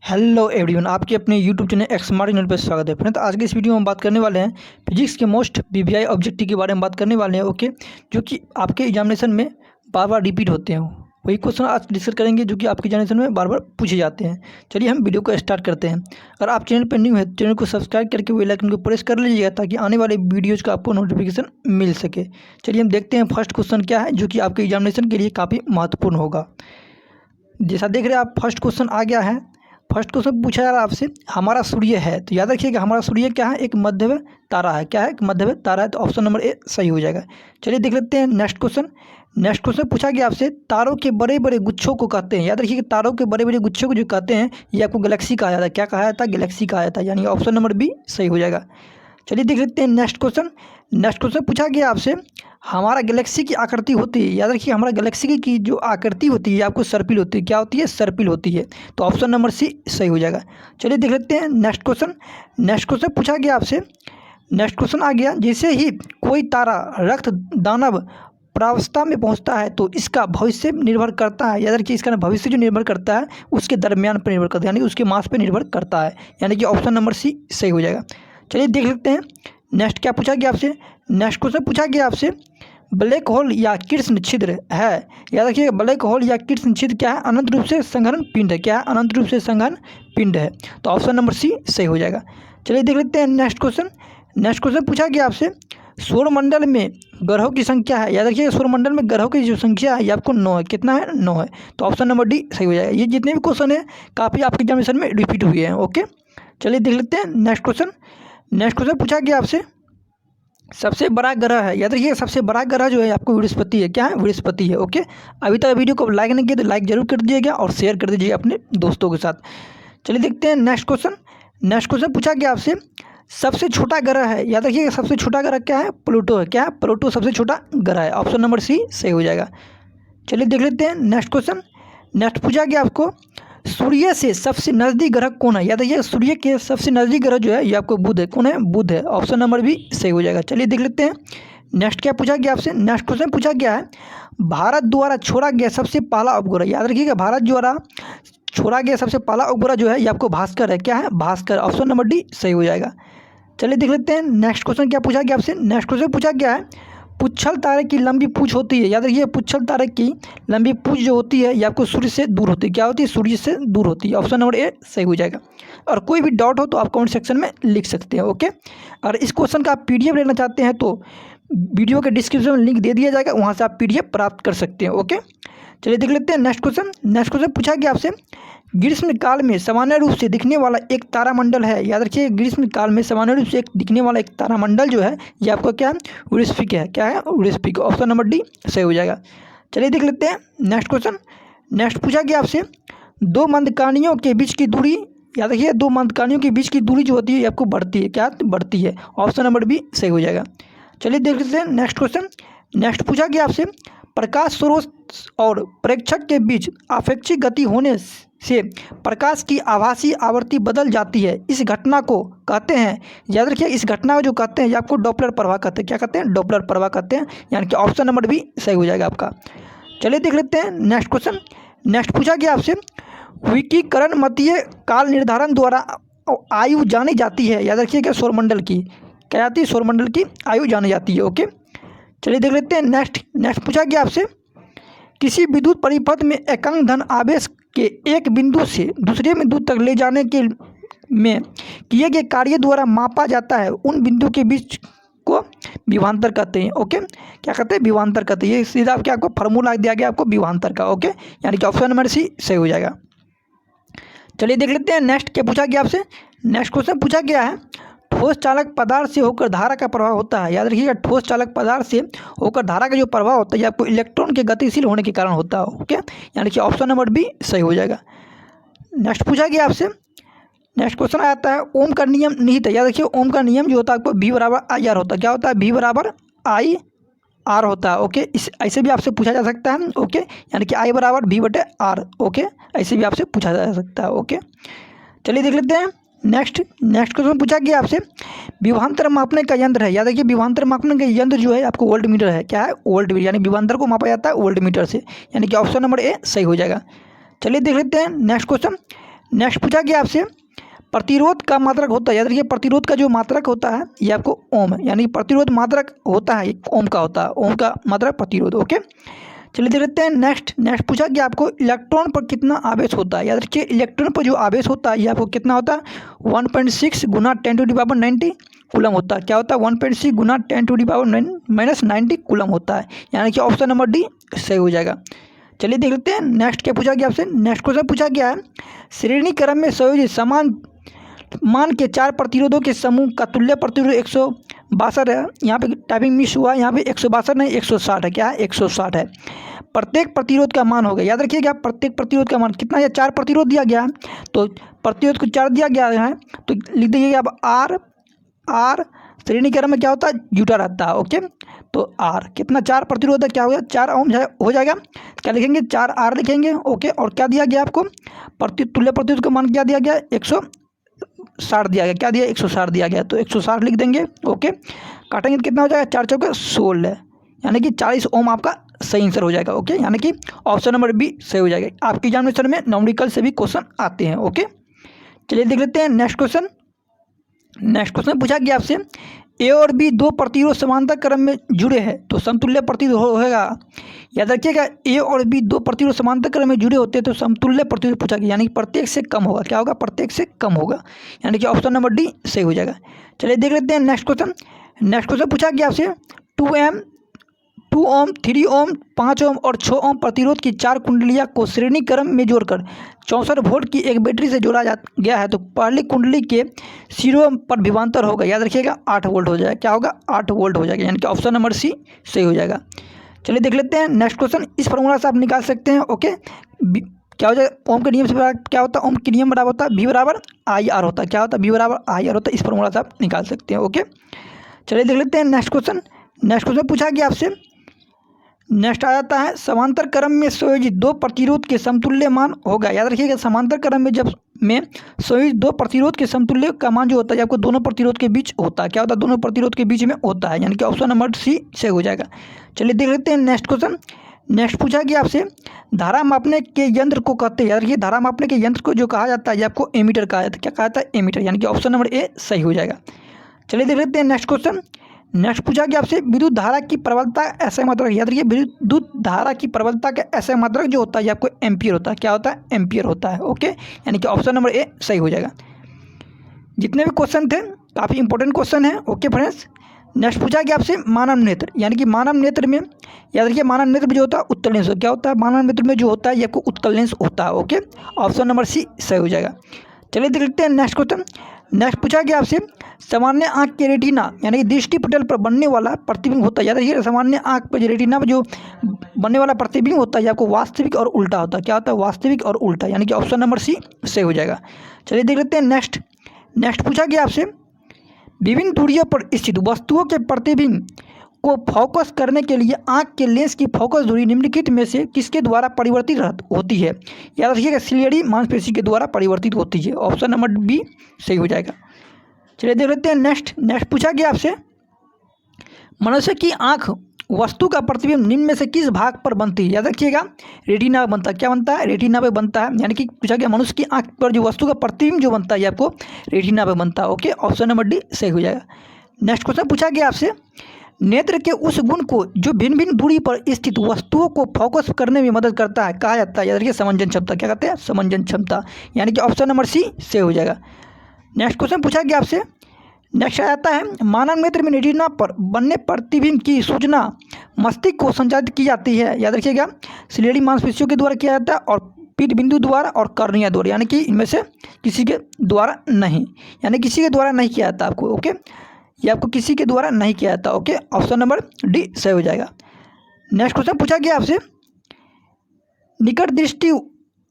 Hello everyone, आपके अपने YouTube channel एक्समार्ट channel पर स्वागत है। फ्रेंड, आज के इस वीडियो में हम बात करने वाले हैं फिजिक्स के मोस्ट बीबीआई ऑब्जेक्टिव के बारे में बात करने वाले हैं। ओके, जो कि आपके एग्जामिनेशन में बार बार रिपीट होते हैं, वही क्वेश्चन आज डिस्कस करेंगे जो कि आपके एग्जामिनेशन में बार बार पूछे जाते हैं। चलिए हम वीडियो को स्टार्ट करते हैं। अगर आप चैनल पर न्यू है तो चैनल को सब्सक्राइब करके बेल आइकन को प्रेस कर लीजिएगा ताकि आने वाले वीडियोज़ का आपको नोटिफिकेशन मिल सके। चलिए हम देखते हैं फर्स्ट क्वेश्चन क्या है जो कि आपके एग्जामिनेशन के लिए काफ़ी महत्वपूर्ण होगा। जैसा देख रहे हैं आप, फर्स्ट क्वेश्चन आ गया है। फर्स्ट क्वेश्चन पूछा जा रहा है आपसे, हमारा सूर्य है, तो याद रखिएगा हमारा सूर्य क्या है, एक मध्यम तारा है। क्या है? एक मध्यम तारा है, तो ऑप्शन नंबर ए सही हो जाएगा। चलिए देख लेते हैं नेक्स्ट क्वेश्चन। नेक्स्ट क्वेश्चन पूछा गया आपसे, तारों के बड़े बड़े गुच्छों को कहते हैं। याद रखिएगा तारों के बड़े बड़े गुच्छों को जो कहते हैं ये आपको गैलेक्सी कहा जाता है। क्या कहा जाता है? गैलेक्सी कहा जाता है, यानी ऑप्शन नंबर बी सही हो जाएगा। चलिए देख लेते हैं नेक्स्ट क्वेश्चन। नेक्स्ट क्वेश्चन पूछा गया आपसे, हमारा गैलेक्सी की आकृति होती है। याद रखिए हमारा गैलेक्सी की जो आकृति होती है आपको सर्पिल होती है। क्या होती है? सर्पिल होती है, तो ऑप्शन नंबर सी सही हो जाएगा। चलिए देख लेते हैं नेक्स्ट क्वेश्चन। नेक्स्ट क्वेश्चन पूछा गया आपसे, नेक्स्ट क्वेश्चन आ गया, जैसे ही कोई तारा रक्त दानव प्रावस्था में पहुंचता है तो इसका भविष्य निर्भर करता है। याद रखिए इसका भविष्य जो निर्भर करता है उसके दरमियान पर निर्भर करता है, यानी उसके मास पर निर्भर करता है, यानी कि ऑप्शन नंबर सी सही हो जाएगा। चलिए देख लेते हैं नेक्स्ट क्या पूछा गया आपसे। नेक्स्ट क्वेश्चन पूछा गया आपसे, ब्लैक होल या कृष्ण छिद्र है। याद रखिए ब्लैक होल या कृष्ण छिद्र क्या है? अनंत रूप से संघनन पिंड है। क्या है? अनंत रूप से संघनन पिंड है, तो ऑप्शन नंबर सी सही हो जाएगा। चलिए देख लेते हैं नेक्स्ट क्वेश्चन। नेक्स्ट क्वेश्चन पूछा गया आपसे, सौरमंडल में ग्रहों की संख्या है। याद रखिए सौरमंडल में ग्रहों की जो संख्या है ये आपको 9 है। कितना है? 9 है, तो ऑप्शन नंबर डी सही हो जाएगा। ये जितने भी क्वेश्चन है काफ़ी आपके एग्जामिनेशन में रिपीट हुए हैं। ओके, चलिए देख लेते हैं नेक्स्ट क्वेश्चन। नेक्स्ट क्वेश्चन पूछा गया आपसे, सबसे बड़ा ग्रह है। याद रखिए सबसे बड़ा ग्रह जो है आपको बृहस्पति है। क्या है? बृहस्पति है। ओके, अभी तक वीडियो को लाइक नहीं किया तो लाइक जरूर कर दीजिएगा और शेयर कर दीजिएगा अपने दोस्तों के साथ। चलिए देखते हैं नेक्स्ट क्वेश्चन। नेक्स्ट क्वेश्चन पूछा गया आपसे, सबसे छोटा ग्रह है। याद रखिए सबसे छोटा ग्रह क्या है? प्लूटो है। क्या है? प्लूटो सबसे छोटा ग्रह है, ऑप्शन नंबर सी सही हो जाएगा। चलिए देख लेते हैं नेक्स्ट क्वेश्चन। नेक्स्ट पूछा गया आपको, सूर्य से सबसे नज़दीक ग्रह कौन है। याद रखिए सूर्य के सबसे नज़दीक ग्रह जो है ये आपको बुध है। कौन है? बुध है, ऑप्शन नंबर भी सही हो जाएगा। चलिए देख लेते हैं नेक्स्ट क्या पूछा गया आपसे। नेक्स्ट क्वेश्चन पूछा गया है, भारत द्वारा छोड़ा गया सबसे पहला उपग्रह। याद रखिएगा भारत द्वारा छोड़ा गया सबसे पहला उपग्रह जो है ये आपको भास्कर है। क्या है? भास्कर, ऑप्शन नंबर डी सही हो जाएगा। चलिए देख लेते हैं नेक्स्ट क्वेश्चन क्या पूछा गया आपसे। नेक्स्ट क्वेश्चन पूछा गया है, पुच्छल तारे की लंबी पूंछ होती है। याद रखिए पुच्छल तारे की लंबी पूंछ जो होती है ये आपको सूर्य से दूर होती है। क्या होती है? सूर्य से दूर होती है, ऑप्शन नंबर ए सही हो जाएगा। और कोई भी डाउट हो तो आप कमेंट सेक्शन में लिख सकते हैं। ओके, अगर इस क्वेश्चन का आप पीडीएफ लेना चाहते हैं तो वीडियो के डिस्क्रिप्शन में लिंक दे दिया जाएगा, वहाँ से आप पीडीएफ प्राप्त कर सकते हैं। ओके, चलिए देख लेते हैं नेक्स्ट क्वेश्चन। नेक्स्ट क्वेश्चन पूछा गया आपसे, ग्रीष्म काल में सामान्य रूप से दिखने वाला एक तारामंडल है। याद रखिए ग्रीष्म काल में सामान्य रूप से दिखने वाला एक तारामंडल जो है ये आपको क्या है? वृश्चिक है। क्या है? वृश्चिक, ऑप्शन नंबर डी सही हो जाएगा। चलिए देख लेते हैं नेक्स्ट क्वेश्चन। नेक्स्ट पूछा गया आपसे, दो मंदकानियों के बीच की दूरी। याद रखिए दो मंदकानियों के बीच की दूरी जो होती है ये आपको बढ़ती है। क्या? बढ़ती है, ऑप्शन नंबर बी सही हो जाएगा। चलिए देख लेते हैं नेक्स्ट क्वेश्चन। नेक्स्ट पूछा गया आपसे, प्रकाश स्रोत और प्रेक्षक के बीच आपेक्षिक गति होने से प्रकाश की आभासी आवृत्ति बदल जाती है, इस घटना को कहते हैं। याद रखिए इस घटना को जो कहते हैं ये आपको डॉपलर प्रभाव कहते हैं। क्या कहते हैं? डॉपलर प्रभाव कहते हैं, यानी कि ऑप्शन नंबर भी सही हो जाएगा आपका। चलिए देख लेते हैं नेक्स्ट क्वेश्चन। नेक्स्ट पूछा गया आपसे, विकिरणमतीय काल निर्धारण द्वारा आयु जानी जाती है। याद रखिएगा सौरमंडल की क्या जाती है? सौरमंडल की आयु जानी जाती है। ओके, चलिए देख लेते हैं नेक्स्ट पूछा गया आपसे, किसी विद्युत परिपथ में एकांक धन आवेश के एक बिंदु से दूसरे बिंदु तक ले जाने के में किए गए कार्य द्वारा मापा जाता है उन बिंदु के बीच को विभवांतर कहते हैं। ओके, क्या कहते हैं? विभवांतर कहते हैं। ये सीधा क्या आपको फार्मूला दिया गया आपको विभवांतर का। ओके, यानी कि ऑप्शन नंबर सी सही हो जाएगा। चलिए देख लेते हैं नेक्स्ट क्या पूछा गया आपसे। नेक्स्ट क्वेश्चन पूछा गया है, ठोस चालक पदार्थ से होकर धारा का प्रवाह होता है। याद रखिएगा ठोस चालक पदार्थ से होकर धारा का जो प्रवाह होता है ये आपको इलेक्ट्रॉन के गतिशील होने के कारण होता है। ओके, यानी कि ऑप्शन नंबर बी सही हो जाएगा। नेक्स्ट पूछा गया आपसे। नेक्स्ट क्वेश्चन आता है, ओम का नियम निहित है। याद रखिए ओम का नियम जो होता है आपको V बराबर आई आर होता है। क्या होता है? V बराबर आई आर होता है। ओके, इस ऐसे भी आपसे पूछा जा सकता है। ओके, यानी कि I बराबर V बटे आर। ओके, ऐसे भी आपसे पूछा जा सकता है। ओके, चलिए देख लेते हैं नेक्स्ट क्वेश्चन पूछा गया आपसे, विभवांतर मापने का यंत्र है। याद रखिए विभवांतर मापने का यंत्र जो है आपको वोल्ट मीटर है। क्या है? वोल्ट मीटर, यानी विभवांतर को मापा जाता है वोल्ट मीटर से, यानी कि ऑप्शन नंबर ए सही हो जाएगा। चलिए देख लेते हैं नेक्स्ट क्वेश्चन। नेक्स्ट पूछा गया आपसे प्रतिरोध का मात्रक होता है, याद रखिए प्रतिरोध का जो मात्रक होता है ये आपको ओम है, यानी प्रतिरोध मात्रक होता है ओम का होता है, ओम का मात्रक प्रतिरोध। ओके, चलिए देख लेते हैं नेक्स्ट पूछा कि आपको इलेक्ट्रॉन पर कितना आवेश होता है। याद रखिए इलेक्ट्रॉन पर जो आवेश होता है ये आपको कितना होता है 1.6 गुना 10⁻90 कूलम होता है। क्या होता है 1.6 गुना 10⁻90 कूलम होता है, यानी कि ऑप्शन नंबर डी सही हो जाएगा। चलिए देख लेते हैं नेक्स्ट क्या पूछा गया आपसे। नेक्स्ट क्वेश्चन पूछा गया है श्रेणी क्रम में संयोजित समान मान के 4 प्रतिरोधों के समूह का तुल्य प्रतिरोध 162 है। यहाँ पे टाइपिंग मिस हुआ, यहाँ पे 162 नहीं 160 है। क्या है 160 है। प्रत्येक प्रतिरोध का मान होगा, याद रखिएगा प्रत्येक प्रतिरोध का मान कितना है, 4 प्रतिरोध दिया गया है तो प्रतिरोध को 4 दिया गया है तो लिख दीजिएगा अब आर श्रेणी क्रम में क्या होता है जुटा रहता है। ओके, तो आर कितना 4 प्रतिरोध है, क्या हो गया 4 ओम हो जाएगा। क्या लिखेंगे 4 आर लिखेंगे। ओके, और क्या दिया गया आपको तुल्य प्रतिरोध का मान क्या दिया गया 160 दिया गया। क्या दिया 160 दिया गया, तो 160 लिख देंगे। ओके, काटेंगे तो कितना हो जाएगा 4 चौके 16, यानी कि 40 ओम आपका सही आंसर हो जाएगा। ओके, यानी कि ऑप्शन नंबर बी सही हो जाएगा। आपके एग्जामिनेशन में न्यूमेरिकल से भी क्वेश्चन आते हैं। ओके, चलिए देख लेते हैं नेक्स्ट क्वेश्चन पूछा गया आपसे ए और बी दो प्रतिरोध समांतर क्रम में जुड़े हैं तो समतुल्य प्रतिरोध होगा। याद रखिएगा ए और बी दो प्रतिरोध समांतर क्रम में जुड़े होते हैं तो समतुल्य प्रतिरोध पूछा गया, यानी कि प्रत्येक से कम होगा। क्या होगा प्रत्येक से कम होगा, यानी कि ऑप्शन नंबर डी सही हो जाएगा। चलिए देख लेते हैं नेक्स्ट क्वेश्चन पूछा गया आपसे 2 ओम 3 ओम 5 ओम और 6 ओम प्रतिरोध की 4 कुंडलियां को श्रेणी क्रम में जोड़कर 64 वोल्ट की एक बैटरी से जोड़ा गया है तो पहली कुंडली के सिरों पर विभवांतर होगा। याद रखिएगा 8 वोल्ट हो जाएगा। क्या होगा 8 वोल्ट हो जाएगा, यानी कि ऑप्शन नंबर सी सही हो जाएगा। चलिए देख लेते हैं नेक्स्ट क्वेश्चन। इस फॉर्मूला से आप निकाल सकते हैं। ओके, क्या हो जाएगा ओम के नियम से क्या होता है ओम के नियम बराबर होता है V बराबर IR होता है। क्या होता है V बराबर IR होता है। इस फॉर्मूला से आप निकाल सकते हैं। ओके, चलिए देख लेते हैं नेक्स्ट क्वेश्चन पूछा गया आपसे। नेक्स्ट आ जाता है समांतर क्रम में संयोजित 2 प्रतिरोध के समतुल्य मान होगा। याद रखिएगा समांतर क्रम में जब में संयोजित 2 प्रतिरोध के समतुल्य का मान जो होता है आपको दोनों प्रतिरोध के बीच होता है। क्या होता है दोनों प्रतिरोध के बीच में होता है, यानी कि ऑप्शन नंबर सी से हो जाएगा। चलिए देख लेते हैं नेक्स्ट क्वेश्चन। नेक्स्ट पूछा गया आपसे धारा मापने के यंत्र को कहते हैं। याद रखिए धारा मापने के यंत्र को जो कहा जाता है आपको एमीटर कहा जाता है। क्या कहा जाता है एमीटर, यानी कि ऑप्शन नंबर ए सही हो जाएगा। चलिए देख लेते हैं नेक्स्ट क्वेश्चन। नेक्स्ट पूछा गया आपसे विद्युत धारा की प्रबलता ऐसे मात्रक। याद रखिए विद्युत धारा की प्रबलता का ऐसे मात्रक जो होता है आपको एम्पियर होता है। क्या होता है एम्पियर होता है। ओके, यानी कि ऑप्शन नंबर ए सही हो जाएगा। जितने भी क्वेश्चन थे काफ़ी इंपॉर्टेंट क्वेश्चन है। ओके फ्रेंड्स, नेक्स्ट पूछा गया आपसे मानव नेत्र। यानी कि मानव नेत्र में याद रखिए मानव नेत्र में जो होता है उत्तल लेंस। क्या होता है मानव नेत्र में जो होता है ये आपको उत्तल लेंस होता है। ओके, ऑप्शन नंबर सी सही हो जाएगा। चलिए देख लेते हैं नेक्स्ट क्वेश्चन। नेक्स्ट पूछा गया आपसे सामान्य आँख के रेटिना यानी कि दृष्टि पटल पर बनने वाला प्रतिबिंब होता है। याद रखिए सामान्य आँख पर जो रेटिना पर जो बनने वाला प्रतिबिंब होता है आपको वास्तविक और उल्टा होता है। क्या होता है वास्तविक और उल्टा, यानी कि ऑप्शन नंबर सी सही हो जाएगा। चलिए देख लेते हैं नेक्स्ट पूछा गया आपसे विभिन्न दूरियों पर स्थित वस्तुओं के प्रतिबिंब को फोकस करने के लिए आँख के लेंस की फोकस दूरी निम्नलिखित में से किसके द्वारा परिवर्तित होती है। याद रखिएगा सिलियरी मांसपेशी के द्वारा परिवर्तित होती है। ऑप्शन नंबर बी सही हो जाएगा। चलिए देख लेते हैं नेक्स्ट पूछा गया आपसे मनुष्य की आँख वस्तु का प्रतिबिंब निम्न में से किस भाग पर बनती है। याद रखिएगा रेटिना पे बनता है। क्या बनता है रेटिना पे बनता है, यानी कि पूछा गया मनुष्य की आँख पर जो वस्तु का प्रतिबिंब जो बनता है आपको रेटिना पे बनता है। ओके, ऑप्शन नंबर डी सही हो जाएगा। नेक्स्ट क्वेश्चन पूछा गया आपसे नेत्र के उस गुण को जो भिन्न भिन्न दूरी पर स्थित वस्तुओं को फोकस करने में मदद करता है कहा जाता है। याद रखिए समंजन क्षमता। क्या कहते हैं समंजन क्षमता, यानी कि ऑप्शन नंबर सी सही हो जाएगा। नेक्स्ट क्वेश्चन पूछा गया आपसे। नेक्स्ट आ जाता है मानव नेत्र में रेटिना पर बनने प्रतिबिंब की सूचना मस्तिष्क को संचारित की जाती है। याद रखिएगा सिलियरी मांसपेशियों के द्वारा किया जाता है और पीठ बिंदु द्वारा और कर्निया द्वारा, यानी कि इनमें से किसी के द्वारा नहीं, यानी किसी के द्वारा नहीं किया जाता आपको। ओके, ये आपको किसी के द्वारा नहीं किया जाता। ओके, ऑप्शन नंबर डी सही हो जाएगा। नेक्स्ट क्वेश्चन पूछा गया आपसे निकट दृष्टि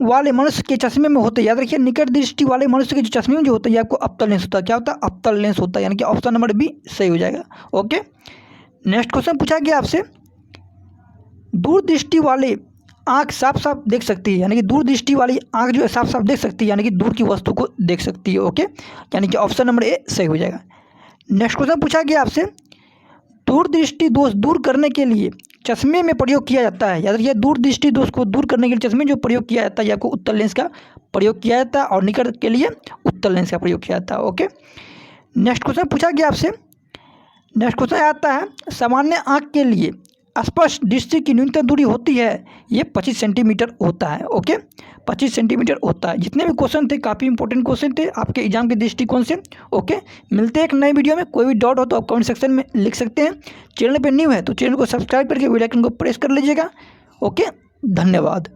वाले मनुष्य के चश्मे में होते। याद रखिए निकट दृष्टि वाले मनुष्य के जो चश्मे में जो होता है आपको अवतल लेंस होता है। क्या होता है अवतल लेंस होता है, यानी कि ऑप्शन नंबर बी सही हो जाएगा। ओके, नेक्स्ट क्वेश्चन पूछा गया आपसे दूरदृष्टि वाले आँख साफ साफ देख सकती है। यानी कि दूरदृष्टि वाली आँख जो है साफ साफ देख सकती है, यानी कि दूर की वस्तु को देख सकती है। ओके, यानी कि ऑप्शन नंबर ए सही हो जाएगा। नेक्स्ट क्वेश्चन पूछा गया आपसे दूरदृष्टि दोष दूर करने के लिए चश्मे में प्रयोग किया जाता है। याद रखिए, दूरदृष्टि दोष को दूर करने के लिए चश्मे जो प्रयोग किया जाता है, आपको उत्तल लेंस का प्रयोग किया जाता है और निकट के लिए उत्तल लेंस का प्रयोग किया जाता है। ओके, नेक्स्ट क्वेश्चन पूछा गया आपसे। नेक्स्ट क्वेश्चन आता है, सामान्य आँख के लिए स्पष्ट दृष्टि की न्यूनतम दूरी होती है, ये 25 सेंटीमीटर होता है। ओके, 25 सेंटीमीटर होता है। जितने भी क्वेश्चन थे काफ़ी इंपॉर्टेंट क्वेश्चन थे आपके एग्जाम के दृष्टिकोण से। ओके, मिलते हैं एक नए वीडियो में। कोई भी डाउट हो तो आप कमेंट सेक्शन में लिख सकते हैं। चैनल पे न्यू है तो चैनल को सब्सक्राइब करके बेल आइकन को प्रेस कर लीजिएगा। ओके, धन्यवाद।